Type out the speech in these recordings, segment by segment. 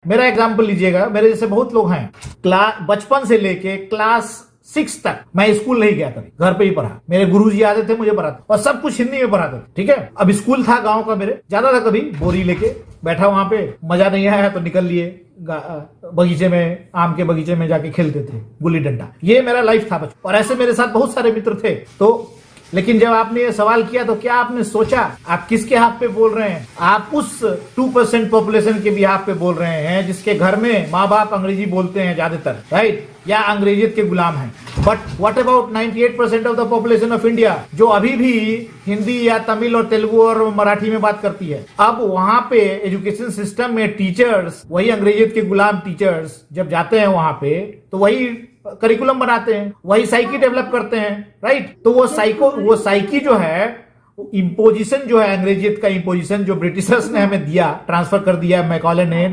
मेरा एग्जाम्पल लीजिएगा, मेरे जैसे बहुत लोग हैं, बचपन से लेके क्लास 6 तक मैं स्कूल नहीं गया, कभी घर पे ही पढ़ा। मेरे गुरुजी आते थे मुझे पढ़ाते, और सब कुछ हिंदी में पढ़ाते थे, ठीक है। अब स्कूल था गांव का, मेरे जाता था कभी बोरी लेके, बैठा वहां पे, मजा नहीं आया तो निकल लिए बगीचे में, आम के बगीचे में जाके खेलते थे गुल्ली डंडा। ये मेरा लाइफ था बचपन, और ऐसे मेरे साथ बहुत सारे मित्र थे। तो लेकिन जब आपने ये सवाल किया तो क्या आपने सोचा आप किसके हाथ पे बोल रहे हैं? आप उस 2% पॉपुलेशन के भी हाथ पे बोल रहे हैं जिसके घर में माँ बाप अंग्रेजी बोलते हैं ज्यादातर, राइट, या अंग्रेजियत के गुलाम हैं। But what about 98% of the population of India जो अभी भी हिंदी या तमिल और तेलुगु और मराठी में बात करती है। अब वहां पे एजुकेशन सिस्टम में टीचर्स, वही अंग्रेजियत के गुलाम टीचर्स जब जाते हैं वहां पे, तो वही करिकुलम बनाते हैं, वही साइकी डेवलप करते हैं, राइट। तो वो साइकी जो है, इम्पोजिशन जो है, अंग्रेजियत का इम्पोजिशन जो ब्रिटिशर्स ने हमें दिया, ट्रांसफर कर दिया मैकॉले ने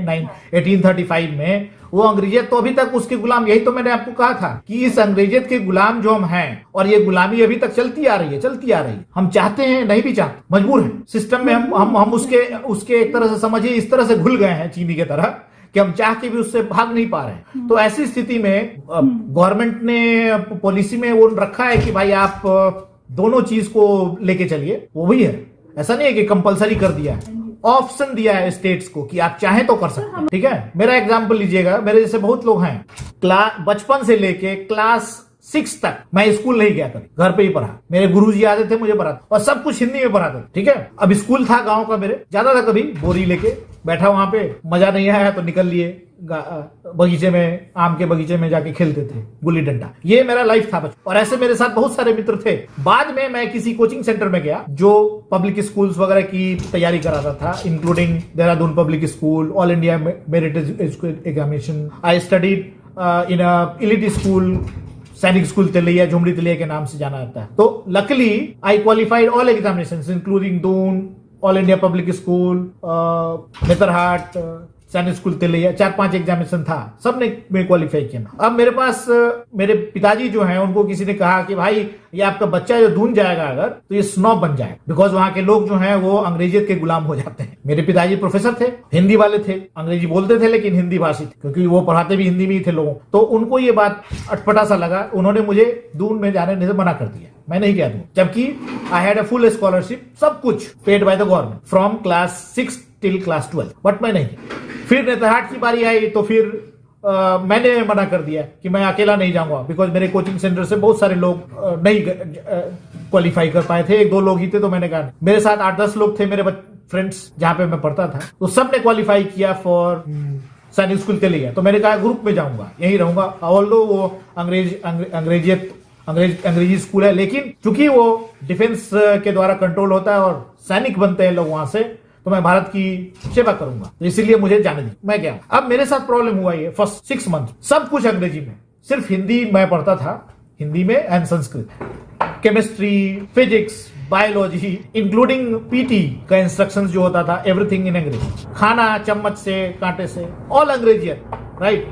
1835 में, वो अंग्रेजियत तो अभी तक उसके गुलाम। यही तो मैंने आपको कहा था कि इस अंग्रेजियत के गुलाम जो हम हैं, और ये गुलामी अभी तक चलती आ रही है। हम चाहते हैं, नहीं भी चाहते, मजबूर हैं सिस्टम में। हम उसके एक तरह से समझिए इस तरह से घुल गए हैं चीनी की तरह कि हम चाह के भी उससे भाग नहीं पा रहे हैं। तो ऐसी स्थिति में गवर्नमेंट ने पॉलिसी में वो रखा है कि भाई आप दोनों चीज को लेके चलिए, वो भी है। ऐसा नहीं है कि कंपलसरी कर दिया है, ऑप्शन दिया है स्टेट्स को कि आप चाहें तो कर सकते हैं, ठीक है। मेरा एग्जाम्पल लीजिएगा, मेरे जैसे बहुत लोग हैं, बचपन से लेके क्लास 6 तक मैं स्कूल नहीं गया, कभी घर पे ही पढ़ा। मेरे गुरुजी आते थे मुझे पढ़ाते, और सब कुछ हिंदी में पढ़ाते थे, ठीक है। अब स्कूल था गांव का, मेरे जाता था कभी बोरी लेके, बैठा वहां पे, मजा नहीं आया तो निकल लिए बगीचे में, आम के बगीचे में जाके खेलते थे गुल्ली डंडा। ये मेरा लाइफ था बचपन, और ऐसे मेरे साथ बहुत सारे मित्र थे। बाद में मैं किसी कोचिंग सेंटर में गया जो पब्लिक स्कूल्स वगैरह की तैयारी कराता था, including Dehradun public school, all India merit examination. I studied in a elite school, सैनिक स्कूल तिलैया, झुमरी तिलैया के नाम से जाना जाता है। तो luckily I qualified all examinations including Doon, all India public school, Netarhat, सैनिक स्कूल तिलैया, 4-5 एग्जामिनेशन था, सबने मैं क्वालिफाई किया। अब मेरे पास मेरे पिताजी जो हैं, उनको किसी ने कहा कि भाई ये आपका बच्चा जो दून जाएगा अगर, तो ये स्नॉब बन जाएगा, बिकॉज वहां के लोग जो हैं वो अंग्रेजियत के गुलाम हो जाते हैं। मेरे पिताजी प्रोफेसर थे, हिंदी वाले थे, अंग्रेजी बोलते थे लेकिन हिंदी भाषी थे, क्योंकि वो पढ़ाते भी हिंदी में ही थे लोगों। तो उनको ये बात अटपटा सा लगा, उन्होंने मुझे दून में जाने से मना कर दिया। मैं नहीं गया दून, जबकि I had a full scholarship, सब कुछ paid by the government from class 6 till class 12, but मैं नहीं। फिर नेतरहाट की बारी आई तो फिर मैंने मना कर दिया कि मैं अकेला नहीं जाऊंगा, बिकॉज मेरे कोचिंग सेंटर से बहुत सारे लोग नहीं क्वालिफाई कर पाए थे, 1-2 लोग ही थे। तो मैंने कहा, मेरे साथ 8-10 लोग थे मेरे फ्रेंड्स जहां पे मैं पढ़ता था, तो सबने क्वालिफाई किया फॉर सैनिक स्कूल के लिए। तो मैंने कहा ग्रुप में जाऊंगा, यहीं रहूंगा, ऑल्दो वो अंग्रेजी स्कूल है, लेकिन चूंकि वो डिफेंस के द्वारा कंट्रोल होता है और सैनिक बनते हैं लोग वहां से, तो मैं भारत की सेवा करूंगा, तो इसीलिए मुझे जाने दी। मैं गया। अब मेरे साथ प्रॉब्लम हुआ ये फर्स्ट 6 मंथ, सब कुछ अंग्रेजी में, सिर्फ हिंदी मैं पढ़ता था, हिंदी में and Sanskrit, chemistry, physics, biology, including PT का इंस्ट्रक्शंस जो होता था, एवरीथिंग इन अंग्रेजी, खाना चम्मच से, कांटे से, ऑल अंग्रेजियन, राइट।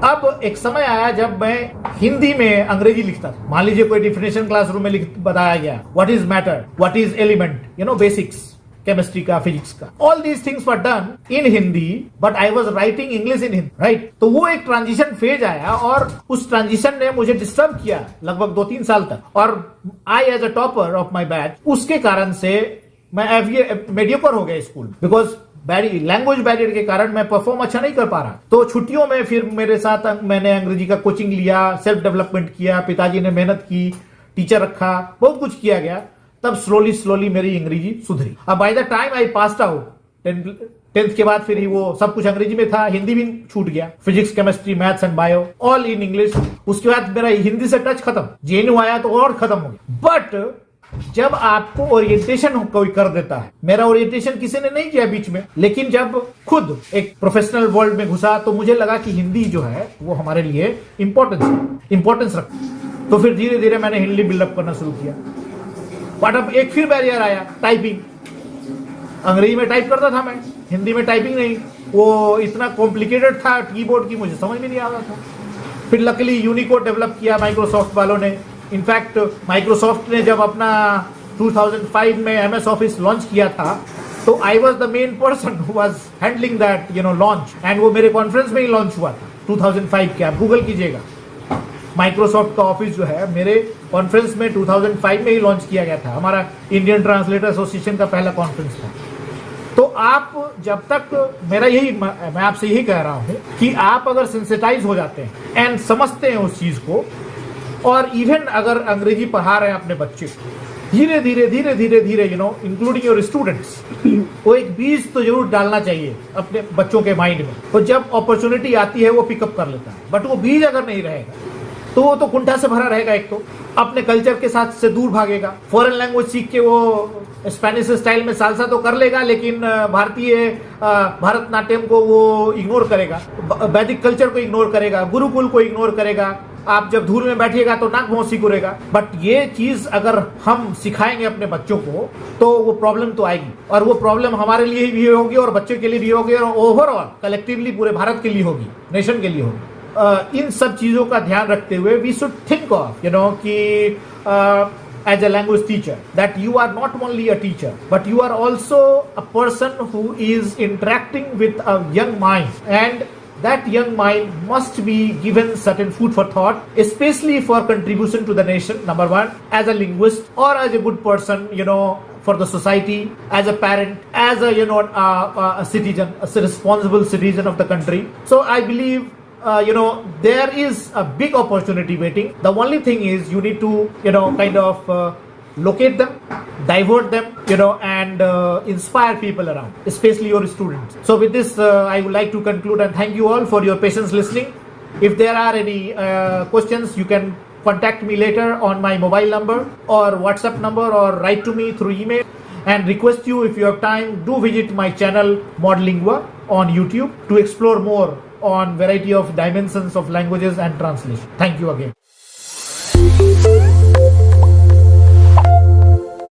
अब एक समय आया जब मैं हिंदी में अंग्रेजी लिखता था। मान लीजिए कोई डिफिनेशन क्लासरूम में बताया गया, what is matter, what is element, basics chemistry का, फिजिक्स का, all these things were done in Hindi, but I was writing English in Hindi, right. तो वो एक ट्रांजिशन फेज आया, और उस ट्रांजिशन ने मुझे डिस्टर्ब किया लगभग 2-3 साल तक, और I as a topper of my batch, उसके कारण से मैं मेडियोकर हो गया स्कूल, बिकॉज लैंग्वेज बैरियर के कारण मैं परफॉर्म अच्छा नहीं कर पा रहा। तो छुट्टियों में फिर मेरे साथ मैंने अंग्रेजी का कोचिंग लिया, सेल्फ डेवलपमेंट किया, पिताजी ने मेहनत की, टीचर रखा, बहुत कुछ किया गया, तब स्लोली मेरी अंग्रेजी सुधरी। अब by the time I passed out 10th के बाद, फिर ही वो सब कुछ अंग्रेजी में था, हिंदी भी छूट गया, physics, chemistry, maths and bio all in English. उसके बाद मेरा हिंदी से टच खत्म, जेएनयू आया तो और खत्म हो गया। बट जब आपको ओरिएंटेशन कोई कर देता है, मेरा ओरिएंटेशन किसी ने नहीं किया बीच में, लेकिन जब खुद एक प्रोफेशनल वर्ल्ड में घुसा तो मुझे लगा कि हिंदी जो है वो हमारे लिए इंपॉर्टेंस रखती। तो फिर धीरे धीरे मैंने हिंदी बिल्डअप करना शुरू किया। बट अब एक फिर बैरियर आया, टाइपिंग। अंग्रेजी में टाइप करता था मैं, हिंदी में टाइपिंग नहीं, वो इतना कॉम्प्लिकेटेड था कीबोर्ड की, मुझे समझ में नहीं आ रहा था। फिर लकीली यूनिकोड डेवलप किया माइक्रोसॉफ्ट वालों ने। इनफैक्ट माइक्रोसॉफ्ट ने जब अपना 2005 में MS ऑफिस लॉन्च किया था, तो तो I was the main person who was handling that launch, and वो मेरे कॉन्फ्रेंस में ही लॉन्च हुआ था 2005 के। आप गूगल कीजिएगा, माइक्रोसॉफ्ट का ऑफिस जो है मेरे कॉन्फ्रेंस में 2005 में ही लॉन्च किया गया था। हमारा इंडियन ट्रांसलेटर एसोसिएशन का पहला कॉन्फ्रेंस था। तो आप जब तक मैं आपसे यही कह रहा हूं कि आप अगर सेंसिटाइज हो जाते हैं एंड समझते हैं उस चीज को, और इवन अगर अंग्रेजी पढ़ा रहे हैं अपने बच्चे को, धीरे धीरे इंक्लूडिंग योर स्टूडेंट्स, वो एक बीज तो जरूर डालना चाहिए अपने बच्चों के माइंड में। तो जब अपॉर्चुनिटी आती है वो पिकअप कर लेता है, बट वो बीज अगर नहीं रहेगा तो वो तो कुंठा से भरा रहेगा। एक तो अपने कल्चर के साथ से दूर भागेगा, फॉरेन लैंग्वेज सीख के वो स्पेनिश स्टाइल में सालसा तो कर लेगा, लेकिन भारतीय भरतनाट्यम को वो इग्नोर करेगा, वैदिक कल्चर को इग्नोर करेगा, गुरुकुल को इग्नोर करेगा। आप जब धूल में बैठिएगा तो नाक भौंसी करेगा। बट ये चीज अगर हम सिखाएंगे अपने बच्चों को तो वो प्रॉब्लम तो आएगी, और वो प्रॉब्लम हमारे लिए भी होगी और बच्चों के लिए भी होगी, और ओवरऑल कलेक्टिवली पूरे भारत के लिए होगी, नेशन के लिए होगी। इन सब चीजों का ध्यान रखते हुए वी शुड थिंक ऑफ कि as a language teacher, that you are not only a teacher but you are also a person who is interacting with a young mind, and that young mind must be given certain food for thought, especially for contribution to the nation, number one, as a linguist or as a good person for the society, as a parent, as a a citizen, a responsible citizen of the country. So I believe there is a big opportunity waiting. The only thing is you need to kind of locate them, divert them, and inspire people around, especially your students. So with this I would like to conclude and thank you all for your patience listening. If there are any questions, you can contact me later on my mobile number or WhatsApp number, or write to me through email. And request you, if you have time, do visit my channel Modlingua on YouTube to explore more on variety of dimensions of languages and translation. Thank you again.